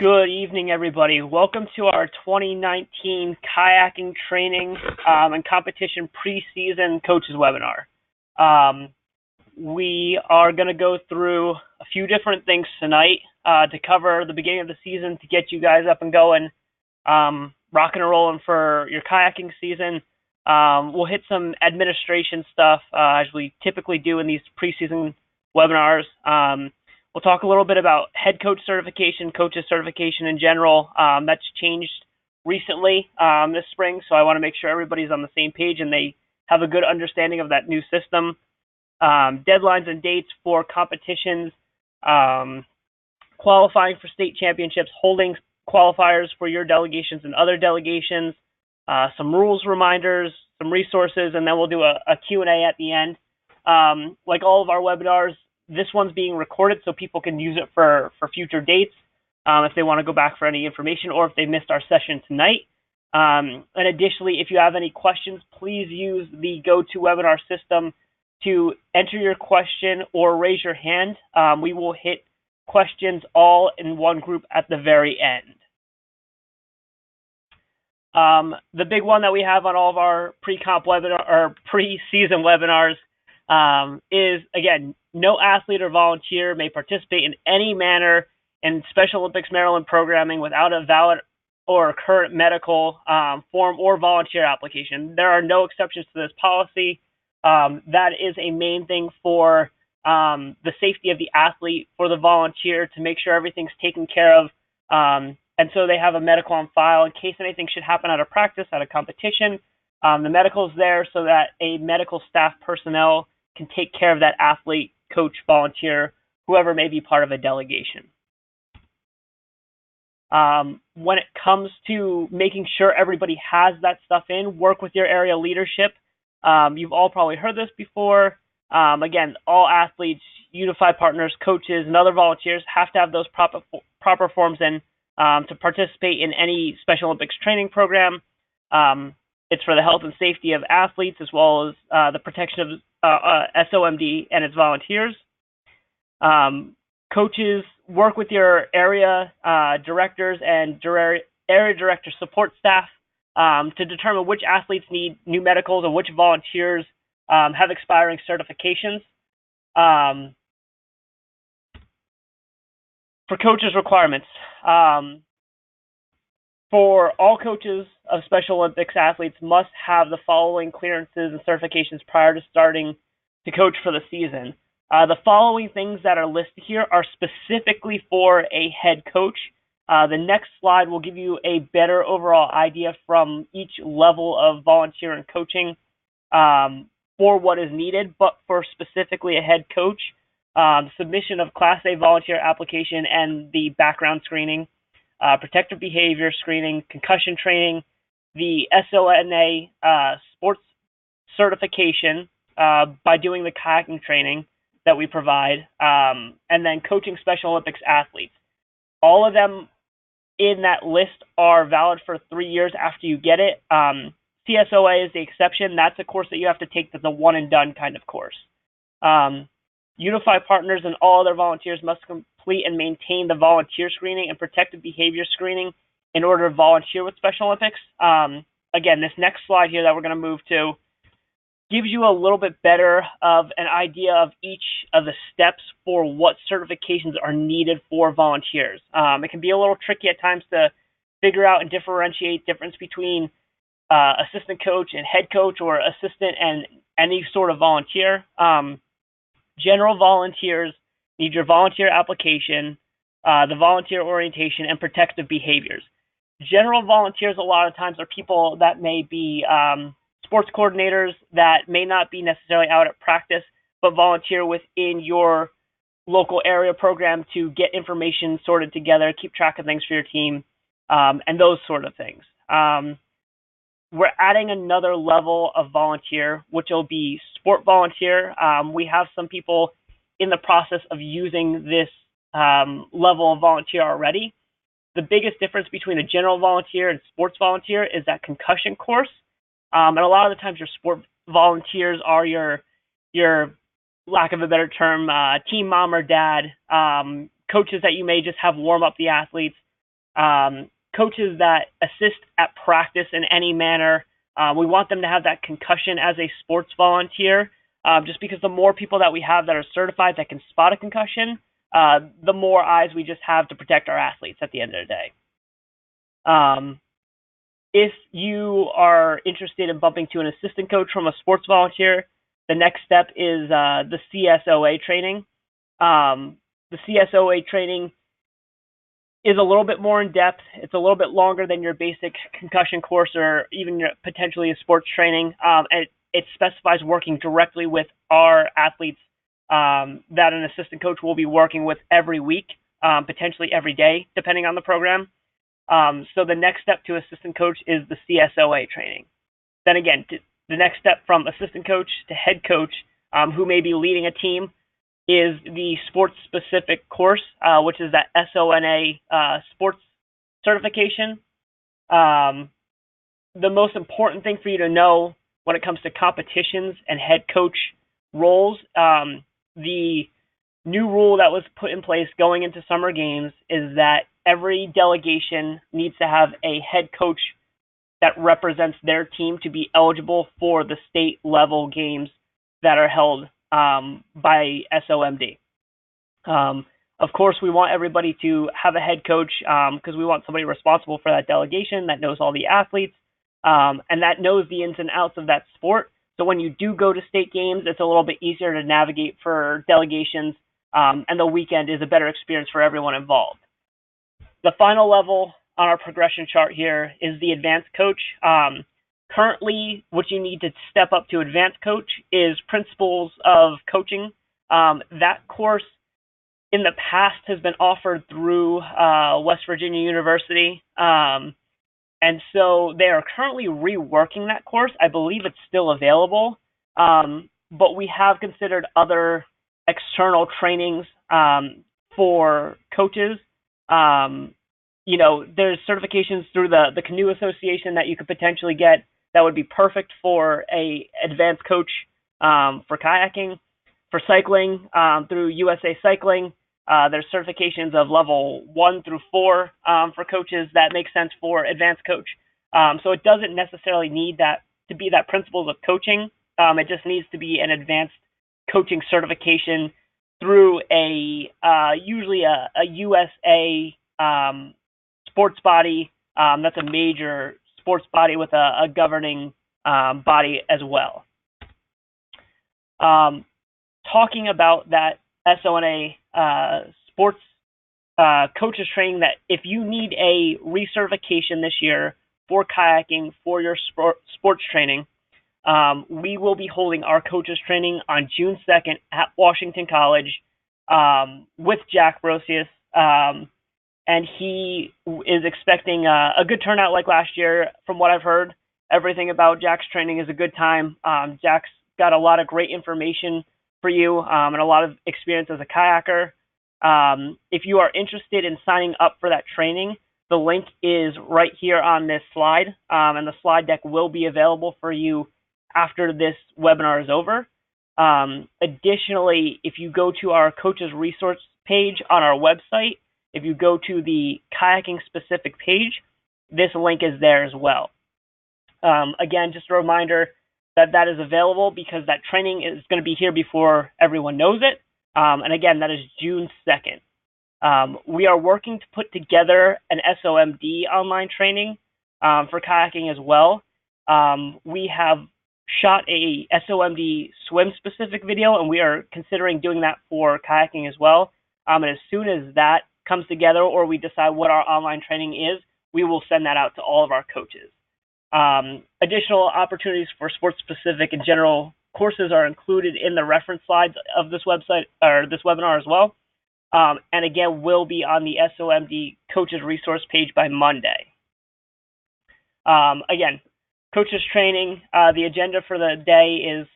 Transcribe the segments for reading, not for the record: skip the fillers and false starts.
Good evening, everybody. Welcome to our 2019 kayaking training and competition preseason coaches webinar. We are going to go through a few different things tonight to cover the beginning of the season to get you guys up and going, rocking and rolling for your kayaking season. We'll hit some administration stuff as we typically do in these preseason webinars. We'll talk a little bit about head coach certification, coaches certification in general. That's changed recently this spring, so I want to make sure everybody's on the same page and they have a good understanding of that new system. Deadlines and dates for competitions, qualifying for state championships, holding qualifiers for your delegations and other delegations, some rules reminders, some resources, and then we'll do a Q&A at the end. Like all of our webinars, this one's being recorded so people can use it for future dates if they want to go back for any information or if they missed our session tonight. And additionally, if you have any questions, please use the GoToWebinar system to enter your question or raise your hand. We will hit questions all in one group at the very end. The big one that we have on all of our pre-comp webinar or pre-season webinars is, again, no athlete or volunteer may participate in any manner in Special Olympics Maryland programming without a valid or current medical form or volunteer application. There are no exceptions to this policy. That is a main thing for the safety of the athlete, for the volunteer, to make sure everything's taken care of. And so they have a medical on file in case anything should happen at a practice, at a competition. The medical's there so that a medical staff personnel can take care of that athlete, coach, volunteer, whoever may be part of a delegation. When it comes to making sure everybody has that stuff in, work with your area leadership. You've all probably heard this before. Again, all athletes, unified partners, coaches, and other volunteers have to have those proper forms in to participate in any Special Olympics training program. It's for the health and safety of athletes as well as the protection of SOMD and its volunteers. Coaches, work with your area directors and area director support staff to determine which athletes need new medicals and which volunteers have expiring certifications. For coaches' requirements, for all coaches of Special Olympics athletes must have the following clearances and certifications prior to starting to coach for the season. The following things that are listed here are specifically for a head coach. The next slide will give you a better overall idea from each level of volunteer and coaching for what is needed, but for specifically a head coach, submission of Class A volunteer application and the background screening, protective behavior screening, concussion training, the SONA sports certification by doing the kayaking training that we provide, and then coaching Special Olympics athletes. All of them in that list are valid for 3 years after you get it. CSOA is the exception. That's a course that you have to take that's a one-and-done kind of course. Unified partners and all other volunteers must complete and maintain the volunteer screening and protective behavior screening in order to volunteer with Special Olympics. Again, this next slide here that we're going to move to gives you a little bit better of an idea of each of the steps for what certifications are needed for volunteers. It can be a little tricky at times to figure out and differentiate difference between assistant coach and head coach, or assistant and any sort of volunteer. General volunteers need your volunteer application, the volunteer orientation, and protective behaviors. General volunteers a lot of times are people that may be sports coordinators that may not be necessarily out at practice, but volunteer within your local area program to get information sorted together, keep track of things for your team, and those sort of things. We're adding another level of volunteer, which will be sport volunteer. We have some people in the process of using this level of volunteer already. The biggest difference between a general volunteer and sports volunteer is that concussion course. And a lot of the times your sport volunteers are your lack of a better term, team mom or dad, coaches that you may just have warm up the athletes. Coaches that assist at practice in any manner. We want them to have that concussion as a sports volunteer, just because the more people that we have that are certified that can spot a concussion, the more eyes we just have to protect our athletes at the end of the day. If you are interested in bumping to an assistant coach from a sports volunteer, the next step is the CSOA training. The CSOA training is a little bit more in depth. It's a little bit longer than your basic concussion course or even potentially a sports training. And it specifies working directly with our athletes that an assistant coach will be working with every week, potentially every day, depending on the program. So the next step to assistant coach is the CSOA training. Then again, the next step from assistant coach to head coach, who may be leading a team, is the sports-specific course, which is that SONA sports certification. The most important thing for you to know when it comes to competitions and head coach roles, the new rule that was put in place going into summer games is that every delegation needs to have a head coach that represents their team to be eligible for the state level games that are held by SOMD. Of course, we want everybody to have a head coach because we want somebody responsible for that delegation that knows all the athletes and that knows the ins and outs of that sport. So when you do go to state games, it's a little bit easier to navigate for delegations, and the weekend is a better experience for everyone involved. The final level on our progression chart here is the advanced coach. Currently, what you need to step up to advanced coach is principles of coaching. That course in the past has been offered through West Virginia University. And so they are currently reworking that course. I believe it's still available. But we have considered other external trainings for coaches. There's certifications through the Canoe Association that you could potentially get that would be perfect for a advanced coach for kayaking. For cycling, through USA Cycling, there's certifications of level 1 through 4 for coaches that make sense for advanced coach. So it doesn't necessarily need that to be that principles of coaching. It just needs to be an advanced coaching certification through usually a USA sports body. That's a major sports body with a governing body as well. Talking about that SONA sports coaches training, that if you need a recertification this year for kayaking for your sports training, we will be holding our coaches training on June 2nd at Washington College with Jack Brosius. And he is expecting a good turnout like last year. From what I've heard, everything about Jack's training is a good time. Jack's got a lot of great information for you and a lot of experience as a kayaker. If you are interested in signing up for that training, the link is right here on this slide, and the slide deck will be available for you after this webinar is over. Additionally, if you go to our coaches resource page on our website, if you go to the kayaking specific page, this link is there as well. Again, just a reminder that is available because that training is going to be here before everyone knows it. And again, that is June 2nd. We are working to put together an SOMD online training for kayaking as well. We have shot a SOMD swim specific video, and we are considering doing that for kayaking as well. And as soon as that comes together, or we decide what our online training is, we will send that out to all of our coaches. Additional opportunities for sports specific and general courses are included in the reference slides of this website or this webinar as well. And again, will be on the SOMD coaches resource page by Monday. Again, coaches training, the agenda for the day is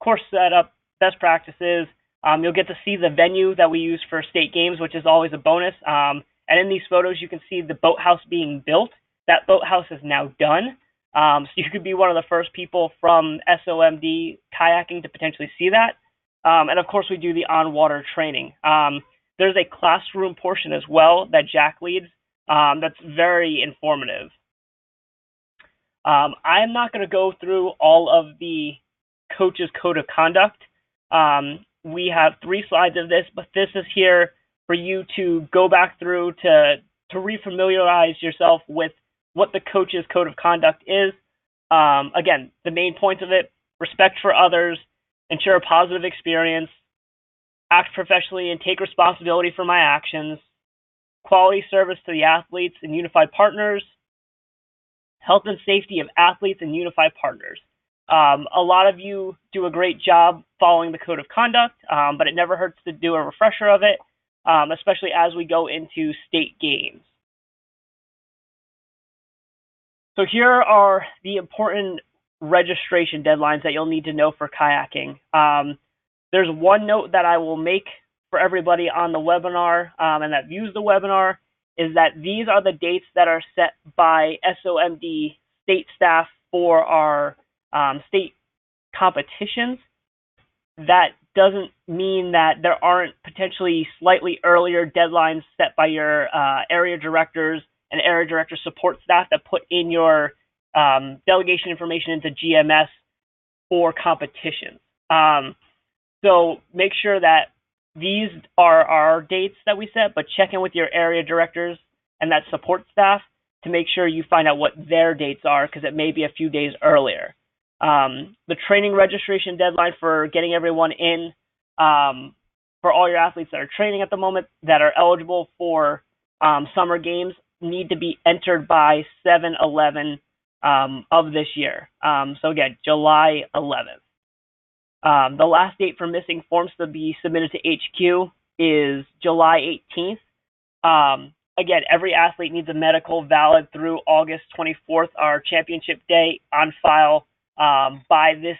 course setup, best practices. You'll get to see the venue that we use for state games, which is always a bonus. And in these photos, you can see the boathouse being built. That boathouse is now done. So you could be one of the first people from SOMD kayaking to potentially see that. And of course, we do the on-water training. There's a classroom portion as well that Jack leads. that's very informative. I'm not going to go through all of the coach's code of conduct. We have 3 slides of this, but this is here for you to go back through to refamiliarize yourself with what the coach's code of conduct is. Again, the main points of it: respect for others, ensure a positive experience, act professionally and take responsibility for my actions, quality service to the athletes and unified partners, health and safety of athletes and unified partners. A lot of you do a great job following the code of conduct, but it never hurts to do a refresher of it, especially as we go into state games. So here are the important registration deadlines that you'll need to know for kayaking. There's one note that I will make for everybody on the webinar and that views the webinar, is that these are the dates that are set by SOMD state staff for our state competitions. That doesn't mean that there aren't potentially slightly earlier deadlines set by your area directors and area director support staff that put in your delegation information into GMS for competitions. So make sure that these are our dates that we set, but check in with your area directors and that support staff to make sure you find out what their dates are, because it may be a few days earlier. The training registration deadline for getting everyone in for all your athletes that are training at the moment that are eligible for summer games need to be entered by 7/11 of this year. So again, July 11th. The last date for missing forms to be submitted to HQ is July 18th. Again, every athlete needs a medical valid through August 24th, our championship day, on file by this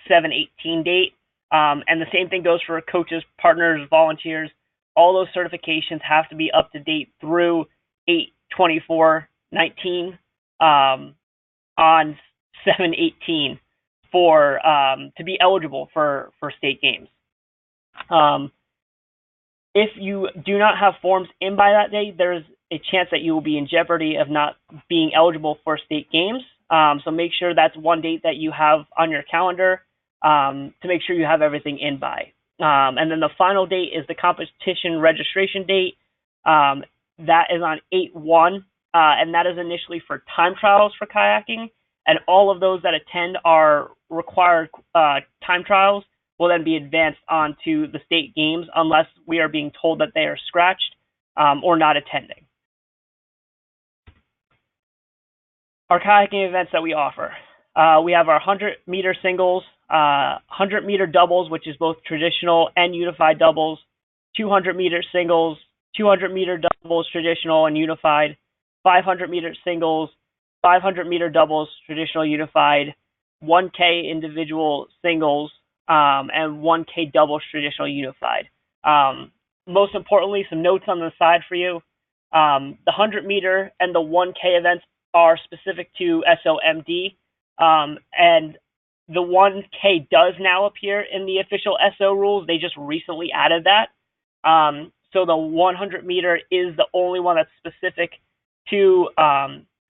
7/18 date. And the same thing goes for coaches, partners, volunteers. All those certifications have to be up to date through 8/24/19 on 7/18 for to be eligible for state games. If you do not have forms in by that date, there's a chance that you will be in jeopardy of not being eligible for state games. So make sure that's one date that you have on your calendar to make sure you have everything in by. And then the final date is the competition registration date. That is on 8/1, and that is initially for time trials for kayaking. And all of those that attend our required time trials will then be advanced onto the state games unless we are being told that they are scratched or not attending. Our kayaking events that we offer. We have our 100-meter singles, 100-meter doubles, which is both traditional and unified doubles, 200-meter singles, 200-meter doubles, traditional and unified, 500-meter singles, 500-meter doubles, traditional, unified, 1K individual singles, and 1K doubles, traditional, unified. Most importantly, some notes on the side for you. The 100-meter and the 1K events are specific to SOMD, and the 1K does now appear in the official SO rules. They just recently added that. So the 100-meter is the only one that's specific to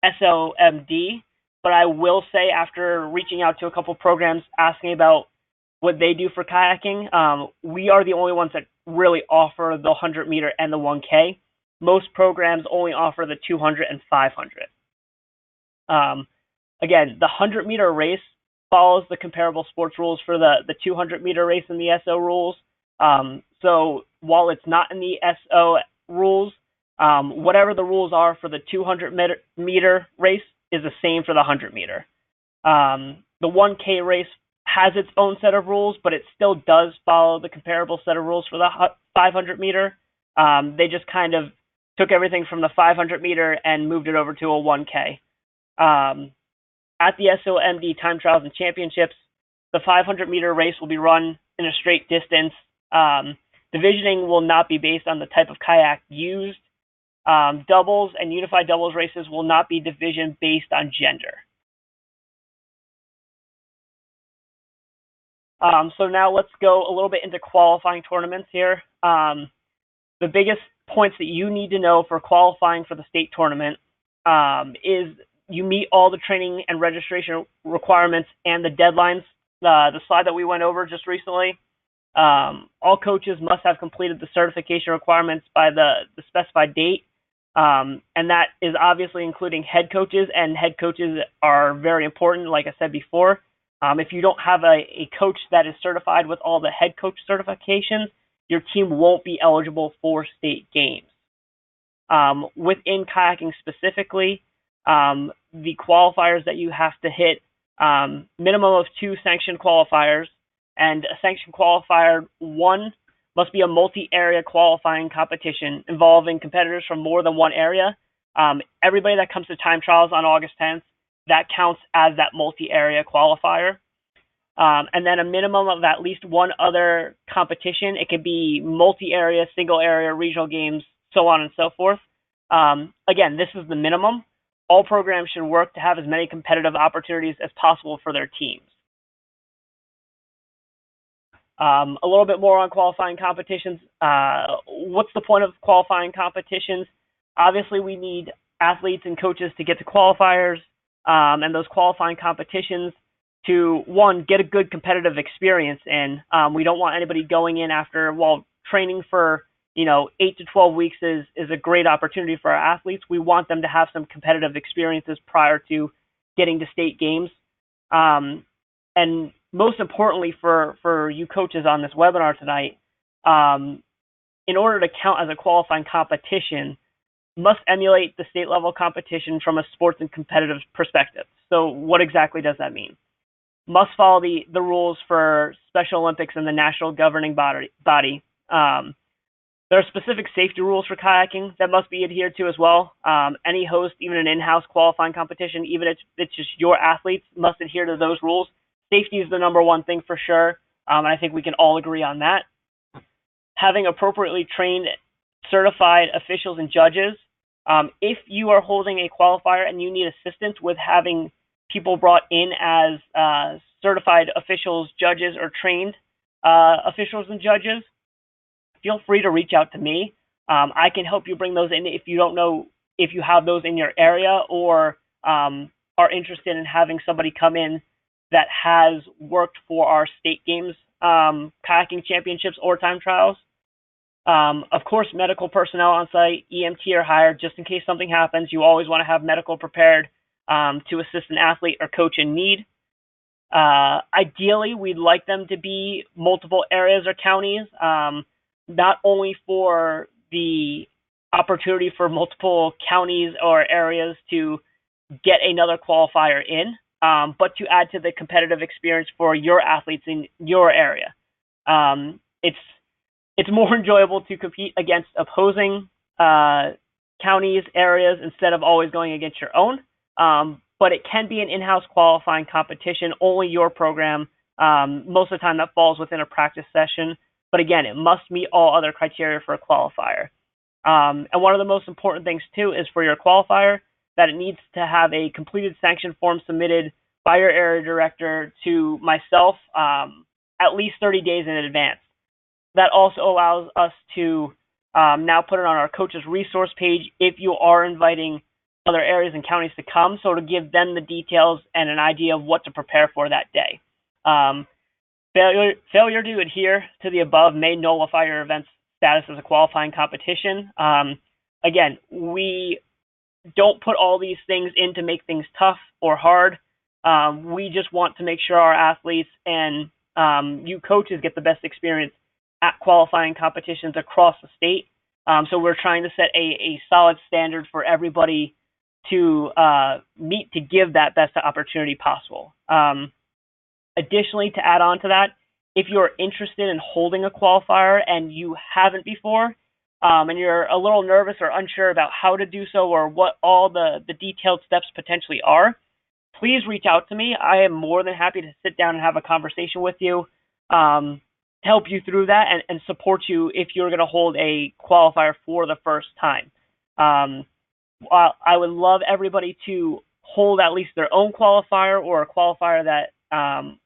SOMD, but I will say, after reaching out to a couple programs asking about what they do for kayaking, we are the only ones that really offer the 100-meter and the 1K. Most programs only offer the 200 and 500. Again, the 100-meter race follows the comparable sports rules for the 200-meter race in the SO rules. So while it's not in the SO rules, whatever the rules are for the 200-meter race is the same for the 100-meter. The 1K race has its own set of rules, but it still does follow the comparable set of rules for the 500-meter. They just kind of took everything from the 500-meter and moved it over to a 1K. At the SOMD time trials and championships, the 500-meter race will be run in a straight distance. Divisioning will not be based on the type of kayak used. Doubles and unified doubles races will not be division based on gender. So now let's go a little bit into qualifying tournaments here. The biggest points that you need to know for qualifying for the state tournament is you meet all the training and registration requirements and the deadlines, the slide that we went over just recently. All coaches must have completed the certification requirements by the specified date, and that is obviously including head coaches, and head coaches are very important, like I said before. If you don't have a coach that is certified with all the head coach certifications, your team won't be eligible for state games. Within kayaking specifically, the qualifiers that you have to hit, minimum of 2 sanctioned qualifiers, and a sanctioned qualifier 1 must be a multi-area qualifying competition involving competitors from more than one area. Everybody that comes to time trials on August 10th, that counts as that multi-area qualifier. And then a minimum of at least one other competition. It could be multi-area, single-area, regional games, so on and so forth. Again, this is the minimum. All programs should work to have as many competitive opportunities as possible for their teams. A little bit more on qualifying competitions. What's the point of qualifying competitions? Obviously, we need athletes and coaches to get to qualifiers and those qualifying competitions to, one, get a good competitive experience in. We don't want anybody going in after, while training for 8 to 12 weeks is a great opportunity for our athletes. We want them to have some competitive experiences prior to getting to state games. And most importantly for you coaches on this webinar tonight, in order to count as a qualifying competition, must emulate the state level competition from a sports and competitive perspective. So what exactly does that mean? Must follow the rules for Special Olympics and the national governing body. There are specific safety rules for kayaking that must be adhered to as well. Any host, even an in-house qualifying competition, even if it's just your athletes, must adhere to those rules. Safety is the number one thing for sure, and I think we can all agree on that. Having appropriately trained, certified officials and judges. If you are holding a qualifier and you need assistance with having people brought in as certified officials, judges, or trained officials and judges, feel free to reach out to me. I can help you bring those in if you don't know if you have those in your area or are interested in having somebody come in that has worked for our state games, kayaking championships, or time trials. Of course, medical personnel on site, EMT are hired just in case something happens. You always want to have medical prepared to assist an athlete or coach in need. Ideally, we'd like them to be multiple areas or counties, not only for the opportunity for multiple counties or areas to get another qualifier in, but to add to the competitive experience for your athletes in your area. It's more enjoyable to compete against opposing counties, areas, instead of always going against your own. But it can be an in-house qualifying competition, only your program. Most of the time that falls within a practice session. But again, it must meet all other criteria for a qualifier. And one of the most important things too is for your qualifier that it needs to have a completed sanction form submitted by your area director to myself at least 30 days in advance. That also allows us to now put it on our coaches resource page if you are inviting other areas and counties to come, so to give them the details and an idea of what to prepare for that day. Failure to adhere to the above may nullify your event's status as a qualifying competition. Again, we don't put all these things in to make things tough or hard. We just want to make sure our athletes and you coaches get the best experience at qualifying competitions across the state. So we're trying to set a solid standard for everybody to meet to give that best opportunity possible. Additionally, to add on to that, if you're interested in holding a qualifier and you haven't before, and you're a little nervous or unsure about how to do so or what all the detailed steps potentially are, please reach out to me. I am more than happy to sit down and have a conversation with you, help you through that, and support you if you're going to hold a qualifier for the first time. I would love everybody to hold at least their own qualifier or a qualifier that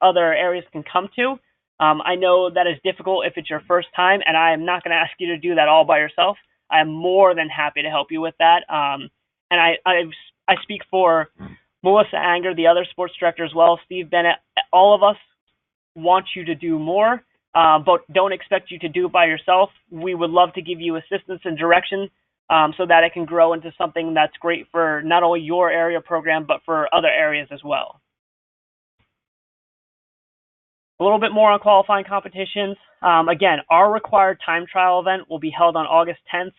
other areas can come to. I know that is difficult if it's your first time, and I am not going to ask you to do that all by yourself. I'm more than happy to help you with that. And I speak for Melissa Anger, the other sports director as well, Steve Bennett. All of us want you to do more, but don't expect you to do it by yourself. We would love to give you assistance and direction so that it can grow into something that's great for not only your area program, but for other areas as well. A little bit more on qualifying competitions. Again, our required time trial event will be held on August 10th.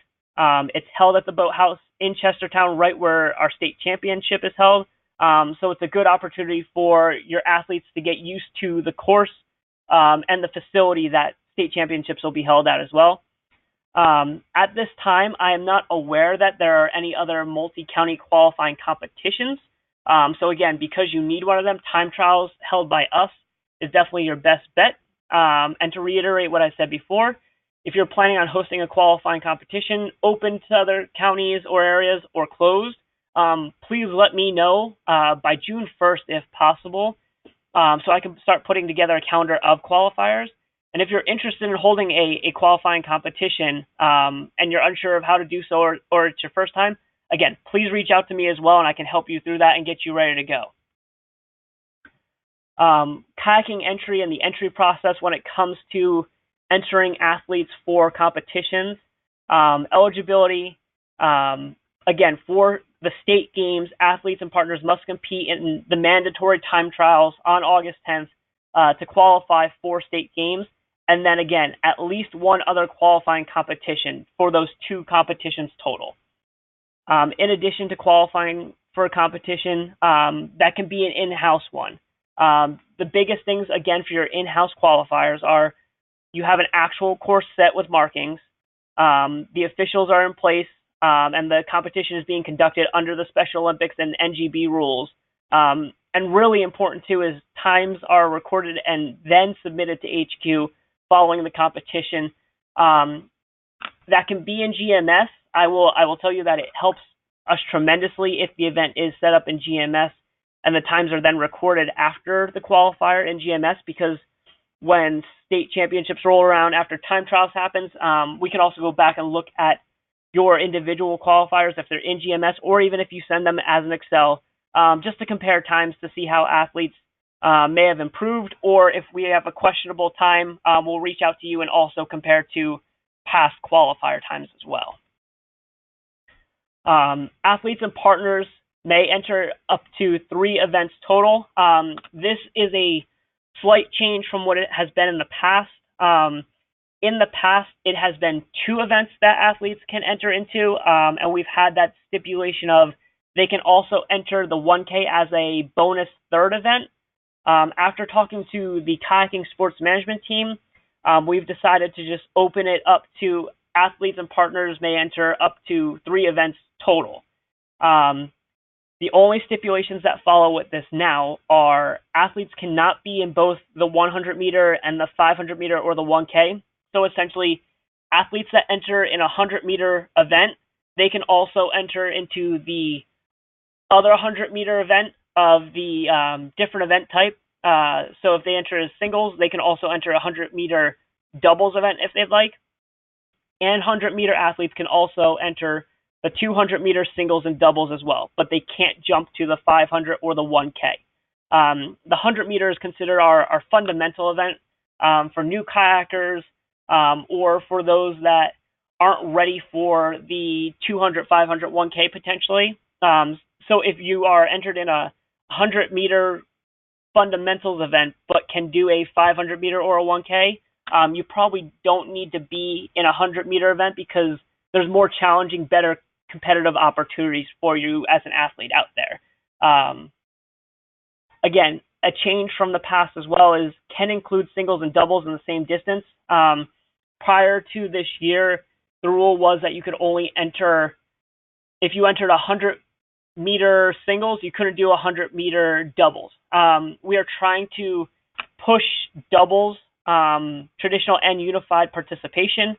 It's held at the Boathouse in Chestertown, right where our state championship is held. So it's a good opportunity for your athletes to get used to the course and the facility that state championships will be held at as well. At this time, I am not aware that there are any other multi-county qualifying competitions. So again, because you need one of them, time trials held by us is definitely your best bet. And to reiterate what I said before, if you're planning on hosting a qualifying competition open to other counties or areas or closed, please let me know by June 1st if possible, so I can start putting together a calendar of qualifiers. And if you're interested in holding a qualifying competition and you're unsure of how to do so, or it's your first time, again, please reach out to me as well, and I can help you through that and get you ready to go. Kayaking entry and the entry process when it comes to entering athletes for competitions. Eligibility, again, for the state games, athletes and partners must compete in the mandatory time trials on August 10th to qualify for state games. And then again, at least one other qualifying competition for those two competitions total. In addition to qualifying for a competition, that can be an in-house one. The biggest things, again, for your in-house qualifiers are you have an actual course set with markings, the officials are in place, and the competition is being conducted under the Special Olympics and NGB rules. And really important, too, is times are recorded and then submitted to HQ following the competition. That can be in GMS. I will tell you that it helps us tremendously if the event is set up in GMS and the times are then recorded after the qualifier in GMS, because when state championships roll around after time trials happens, we can also go back and look at your individual qualifiers if they're in GMS, or even if you send them as an Excel, just to compare times to see how athletes may have improved, or if we have a questionable time, we'll reach out to you and also compare to past qualifier times as well. Athletes and partners may enter up to 3 events total. This is a slight change from what it has been in the past. In the past, it has been 2 events that athletes can enter into, and we've had that stipulation of they can also enter the 1K as a bonus 3rd event. After talking to the Kayaking sports management team, we've decided to just open it up to athletes and partners may enter up to 3 events total. The only stipulations that follow with this now are athletes cannot be in both the 100 meter and the 500 meter or the 1K. So essentially, athletes that enter in a 100 meter event, they can also enter into the other 100 meter event of the different event type. So if they enter as singles, they can also enter a 100 meter doubles event if they'd like. And 100 meter athletes can also enter the 200 meter singles and doubles as well, but they can't jump to the 500 or the 1K. The 100 meter is considered our fundamental event for new kayakers or for those that aren't ready for the 200, 500, 1K potentially. So if you are entered in a 100 meter fundamentals event but can do a 500 meter or a 1K, you probably don't need to be in a 100 meter event because there's more challenging, better competitive opportunities for you as an athlete out there. Again, a change from the past as well is can include singles and doubles in the same distance. Prior to this year, the rule was that you could only enter, if you entered 100 meter singles, you couldn't do 100 meter doubles. We are trying to push doubles, traditional and unified participation.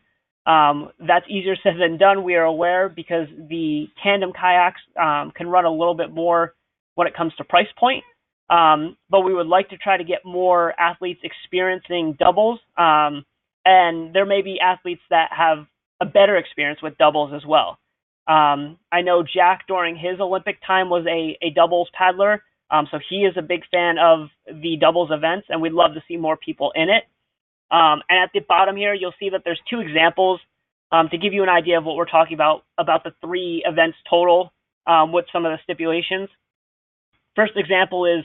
That's easier said than done, we are aware, because the tandem kayaks can run a little bit more when it comes to price point. But we would like to try to get more athletes experiencing doubles. And there may be athletes that have a better experience with doubles as well. I know Jack during his Olympic time was a doubles paddler, so he is a big fan of the doubles events, and we'd love to see more people in it. And at the bottom here, you'll see that there's 2 examples to give you an idea of what we're talking about the 3 events total with some of the stipulations. First example is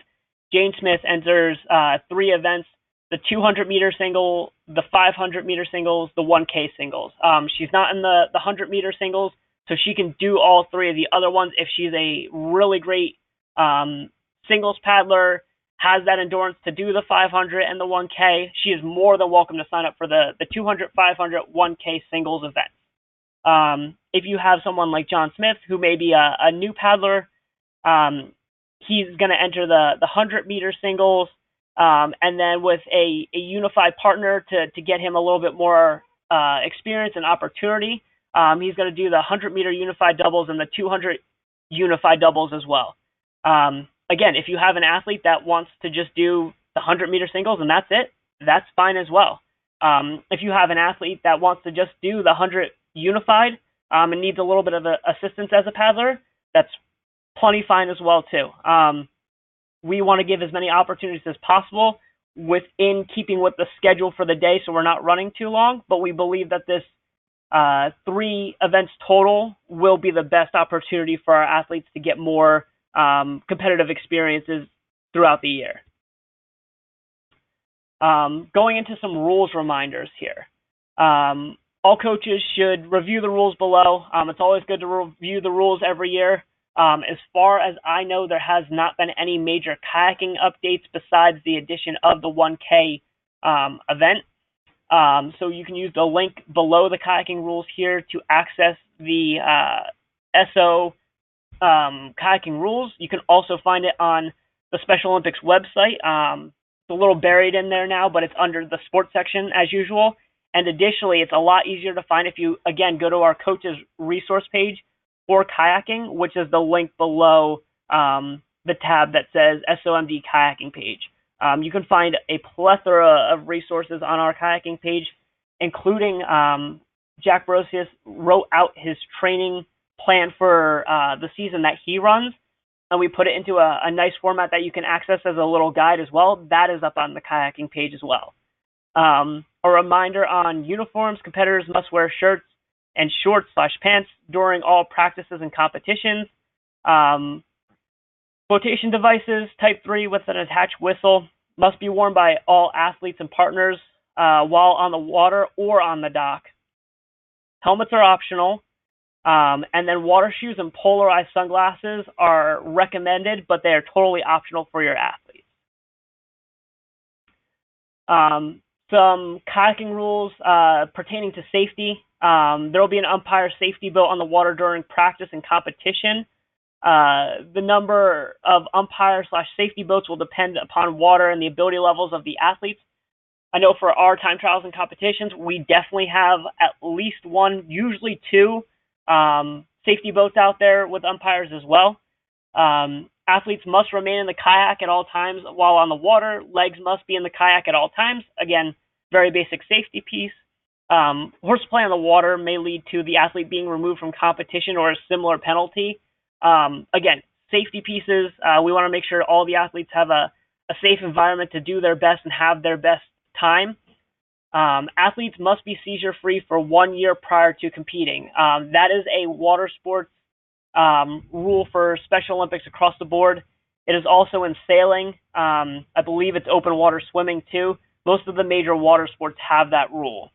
Jane Smith enters 3 events: the 200-meter single, the 500-meter singles, the 1K singles. She's not in the 100-meter singles, so she can do all 3 of the other ones if she's a really great singles paddler, has that endurance to do the 500 and the 1K. She is more than welcome to sign up for the 200, 500, 1K singles event. If you have someone like John Smith, who may be a new paddler, he's going to enter the 100-meter singles, and then with a unified partner to get him a little bit more experience and opportunity, he's going to do the 100-meter unified doubles and the 200 unified doubles as well. Again, if you have an athlete that wants to just do the 100-meter singles and that's it, that's fine as well. If you have an athlete that wants to just do the 100 unified and needs a little bit of assistance as a paddler, that's plenty fine as well too. We want to give as many opportunities as possible within keeping with the schedule for the day, so we're not running too long, but we believe that this 3 events total will be the best opportunity for our athletes to get more competitive experiences throughout the year. Going into some rules reminders here. All coaches should review the rules below. It's always good to review the rules every year. As far as I know, there has not been any major kayaking updates besides the addition of the 1K event. So you can use the link below the kayaking rules here to access the SO kayaking rules. You can also find it on the Special Olympics website. It's a little buried in there now, but it's under the sports section as usual. And additionally, it's a lot easier to find if you, again, go to our coaches resource page for kayaking, which is the link below the tab that says SOMD kayaking page. You can find a plethora of resources on our kayaking page, including Jack Brosius wrote out his training plan for the season that he runs, and we put it into a nice format that you can access as a little guide as well. That is up on the kayaking page as well. A reminder on uniforms: competitors must wear shirts and shorts/pants during all practices and competitions. Flotation devices, type 3 with an attached whistle, must be worn by all athletes and partners while on the water or on the dock. Helmets are optional. And then water shoes and polarized sunglasses are recommended, but they are totally optional for your athletes. Some kayaking rules pertaining to safety. There will be an umpire safety boat on the water during practice and competition. The number of umpire/safety boats will depend upon water and the ability levels of the athletes. I know for our time trials and competitions, we definitely have at least 1, usually 2, safety boats out there with umpires as well. Athletes must remain in the kayak at all times while on the water. Legs must be in the kayak at all times. Again, very basic safety piece. Horseplay on the water may lead to the athlete being removed from competition or a similar penalty. Again, safety pieces. We want to make sure all the athletes have a safe environment to do their best and have their best time. Athletes must be seizure-free for 1 year prior to competing. That is a water sports rule for Special Olympics across the board. It is also in sailing. I believe it's open water swimming too. Most of the major water sports have that rule.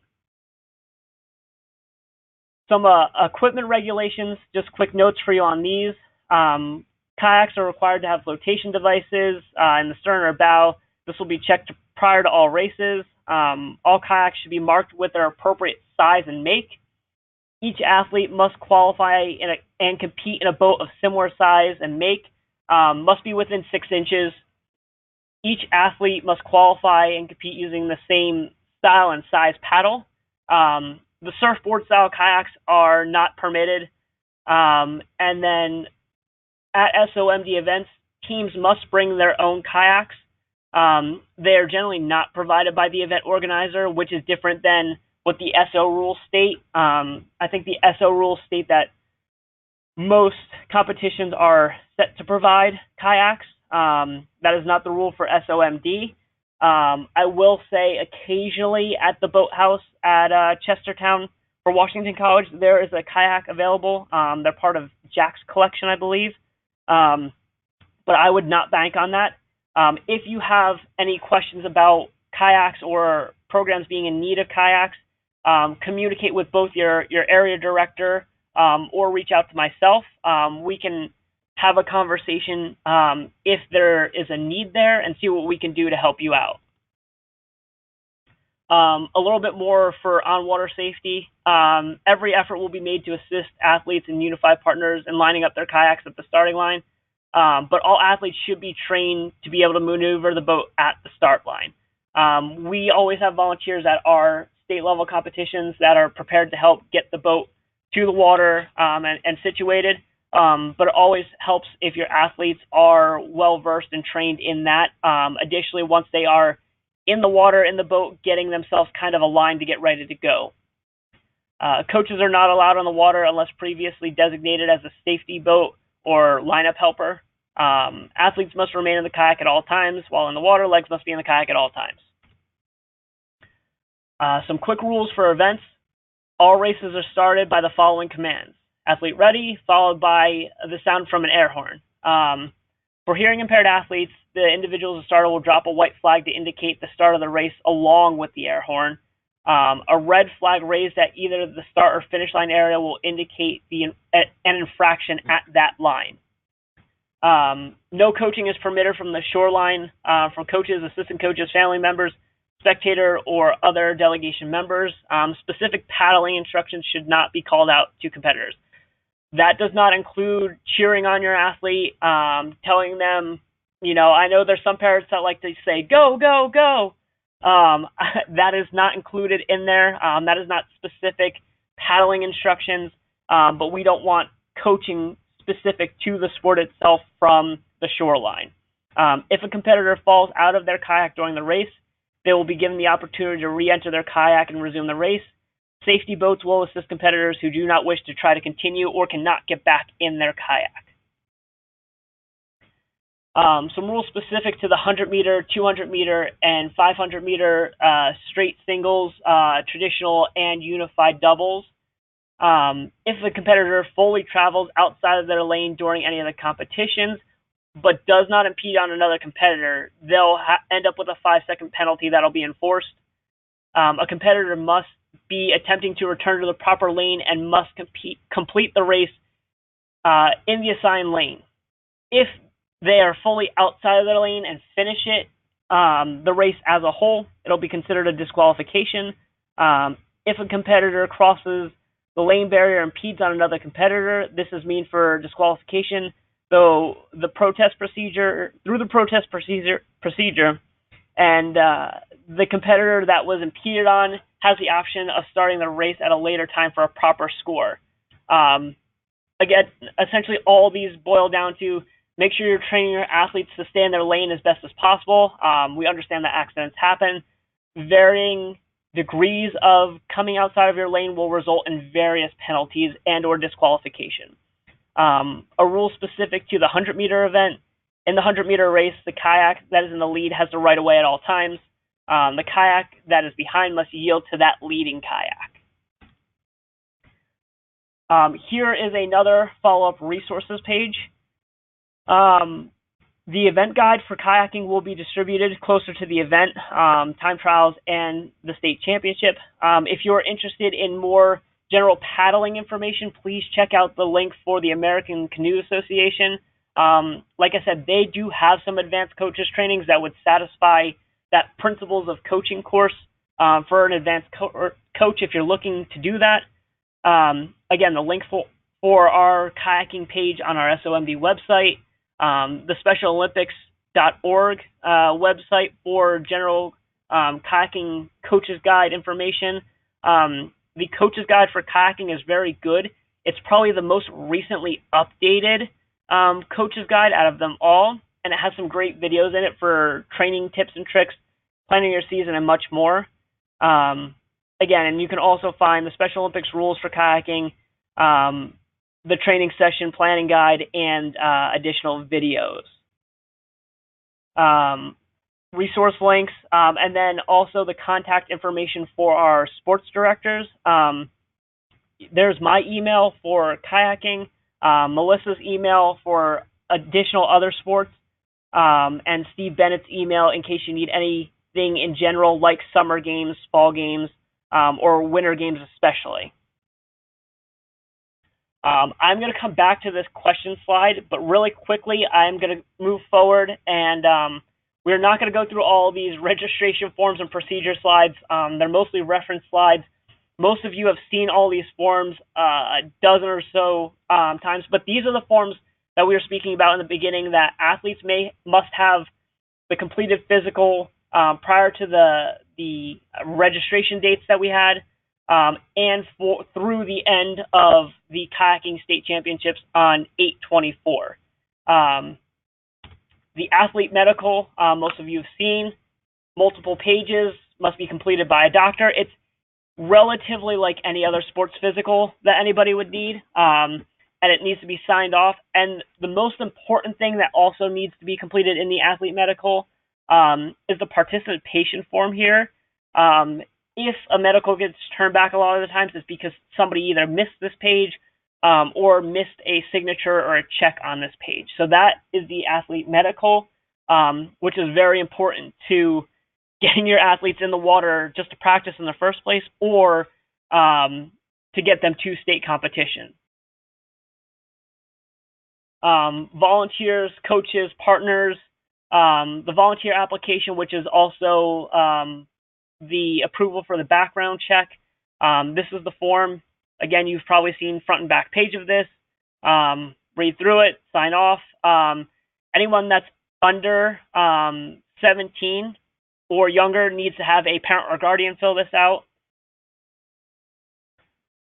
Some equipment regulations, just quick notes for you on these. Kayaks are required to have flotation devices in the stern or bow. This will be checked prior to all races. All kayaks should be marked with their appropriate size and make. Each athlete must qualify and compete in a boat of similar size and make, must be within 6 inches. Each athlete must qualify and compete using the same style and size paddle. The surfboard-style kayaks are not permitted. And then at SOMD events, teams must bring their own kayaks. They are generally not provided by the event organizer, which is different than what the SO rules state. I think the SO rules state that most competitions are set to provide kayaks. That is not the rule for SOMD. I will say occasionally at the boathouse at Chestertown for Washington College, there is a kayak available. They're part of Jack's collection, I believe. But I would not bank on that. If you have any questions about kayaks or programs being in need of kayaks, communicate with both your area director or reach out to myself. We can have a conversation if there is a need there and see what we can do to help you out. A little bit more for on-water safety. Every effort will be made to assist athletes and unified partners in lining up their kayaks at the starting line, but all athletes should be trained to be able to maneuver the boat at the start line. We always have volunteers at our state-level competitions that are prepared to help get the boat to the water and situated, but it always helps if your athletes are well-versed and trained in that. Additionally, once they are in the water, in the boat, getting themselves kind of aligned to get ready to go. Coaches are not allowed on the water unless previously designated as a safety boat or lineup helper. Athletes must remain in the kayak at all times. While in the water, legs must be in the kayak at all times. Some quick rules for events. All races are started by the following commands. Athlete ready, followed by the sound from an air horn. For hearing impaired athletes, the individual as a starter will drop a white flag to indicate the start of the race along with the air horn. A red flag raised at either the start or finish line area will indicate an infraction at that line. No coaching is permitted from the shoreline from coaches, assistant coaches, family members, spectator, or other delegation members. Specific paddling instructions should not be called out to competitors. That does not include cheering on your athlete, telling them, I know there's some parents that like to say, go, go, go. That is not included in there. That is not specific paddling instructions, but we don't want coaching specific to the sport itself from the shoreline. If a competitor falls out of their kayak during the race, they will be given the opportunity to re-enter their kayak and resume the race. Safety boats will assist competitors who do not wish to try to continue or cannot get back in their kayak. Some rules specific to the 100-meter, 200-meter, and 500-meter straight singles, traditional, and unified doubles. If the competitor fully travels outside of their lane during any of the competitions, but does not impede on another competitor, they'll end up with a 5-second penalty that'll be enforced. A competitor must be attempting to return to the proper lane and must complete the race in the assigned lane. If they are fully outside of their lane and finish it, the race as a whole, it'll be considered a disqualification. If a competitor crosses the lane barrier and impedes on another competitor, this is mean for disqualification, though through the protest procedure, and the competitor that was impeded on has the option of starting the race at a later time for a proper score. Again, essentially all these boil down to make sure you're training your athletes to stay in their lane as best as possible. We understand that accidents happen. Varying degrees of coming outside of your lane will result in various penalties and or disqualification. A rule specific to the 100-meter event. In the 100-meter race, the kayak that is in the lead has the right of way at all times. The kayak that is behind must yield to that leading kayak. Here is another follow-up resources page. The event guide for kayaking will be distributed closer to the event, time trials, and the state championship. If you're interested in more general paddling information, please check out the link for the American Canoe Association. Like I said, they do have some advanced coaches trainings that would satisfy that principles of coaching course for an advanced coach if you're looking to do that. Again, the link for our kayaking page on our SOMD website, the SpecialOlympics.org website for general kayaking coaches guide information. The coaches guide for kayaking is very good. It's probably the most recently updated coaches guide out of them all, and it has some great videos in it for training tips and tricks, planning your season, and much more. again, and you can also find the Special Olympics rules for kayaking, the training session planning guide, and additional videos. Resource links, and then also the contact information for our sports directors. There's my email for kayaking, Melissa's email for additional other sports, and Steve Bennett's email in case you need anything in general, like summer games, fall games, or winter games especially. I'm going to come back to this question slide, but really quickly, I'm going to move forward, and we're not going to go through all these registration forms and procedure slides. They're mostly reference slides. Most of you have seen all these forms a dozen or so times, but these are the forms that we were speaking about in the beginning that athletes must have the completed physical prior to the registration dates that we had, and through the end of the kayaking state championships on 8/24. The athlete medical, most of you have seen, multiple pages, must be completed by a doctor. It's relatively like any other sports physical that anybody would need, and it needs to be signed off. And the most important thing that also needs to be completed in the athlete medical is the participation form here. If a medical gets turned back a lot of the times, it's because somebody either missed this page or missed a signature or a check on this page. So that is the athlete medical, which is very important to getting your athletes in the water just to practice in the first place, or to get them to state competition. Volunteers, coaches, partners, the volunteer application, which is also the approval for the background check. This is the form. Again, you've probably seen front and back page of this. Read through it, sign off. Anyone that's under 17 or younger needs to have a parent or guardian fill this out.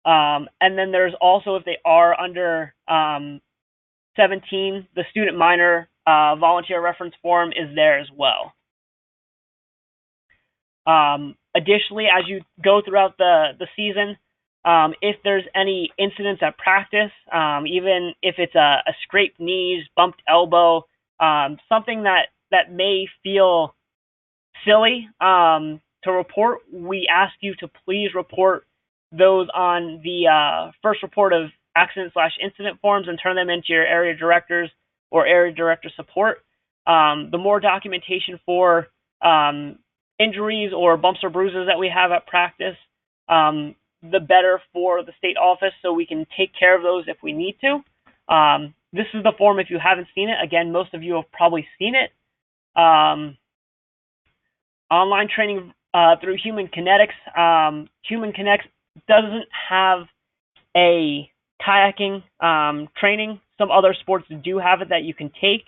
And then there's also, if they are under 17, the student minor volunteer reference form is there as well. Additionally, as you go throughout the season, if there's any incidents at practice, even if it's a scraped knees, bumped elbow, something that may feel silly to report, we ask you to please report those on the first report of accident/incident forms and turn them into your area directors or area director support. The more documentation for injuries or bumps or bruises that we have at practice, the better for the state office, so we can take care of those if we need to. This is the form if you haven't seen it. Again, most of you have probably seen it. Online training through Human Kinetics. Human Kinetics doesn't have a kayaking training. Some other sports do have it that you can take,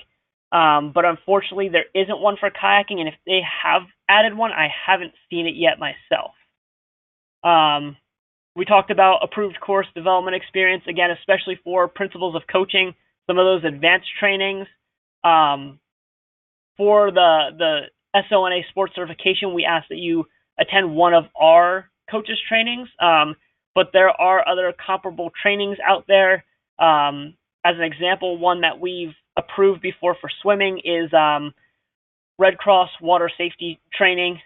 but unfortunately there isn't one for kayaking, and if they have added one, I haven't seen it yet myself. We talked about approved course development experience, again, especially for principles of coaching, some of those advanced trainings. For the SONA sports certification, we ask that you attend one of our coaches trainings, but there are other comparable trainings out there. As an example, one that we've approved before for swimming is Red Cross water safety training,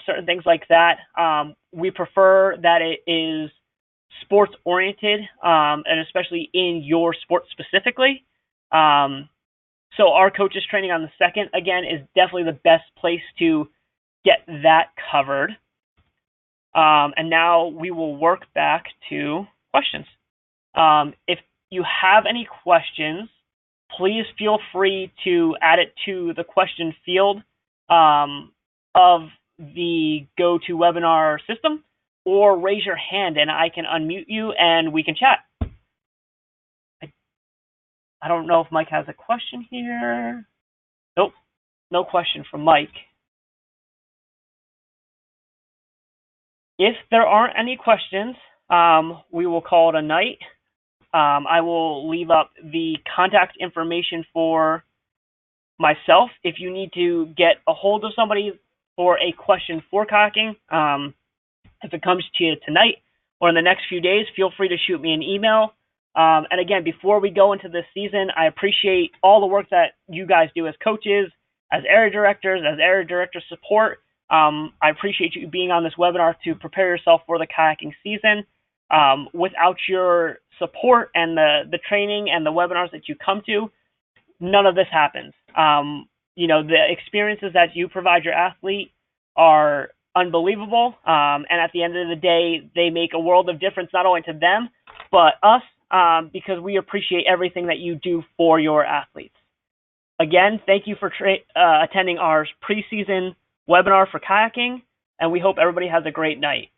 certain things like that. We prefer that it is sports oriented, and especially in your sport specifically. So our coaches training on the 2nd, again, is definitely the best place to get that covered. And now we will work back to questions. If you have any questions, please feel free to add it to the question field of the GoToWebinar system, or raise your hand and I can unmute you and we can chat. I don't know if Mike has a question here. Nope, no question from Mike. If there aren't any questions, we will call it a night. I will leave up the contact information for myself. If you need to get a hold of somebody for a question for kayaking, If it comes to you tonight or in the next few days, feel free to shoot me an email. And again, before we go into this season, I appreciate all the work that you guys do as coaches, as area directors, as area director support. I appreciate you being on this webinar to prepare yourself for the kayaking season. Without your support and the training and the webinars that you come to, none of this happens. The experiences that you provide your athlete are unbelievable. And at the end of the day, they make a world of difference, not only to them, but us, because we appreciate everything that you do for your athletes. Again, thank you for attending our preseason webinar for kayaking, and we hope everybody has a great night.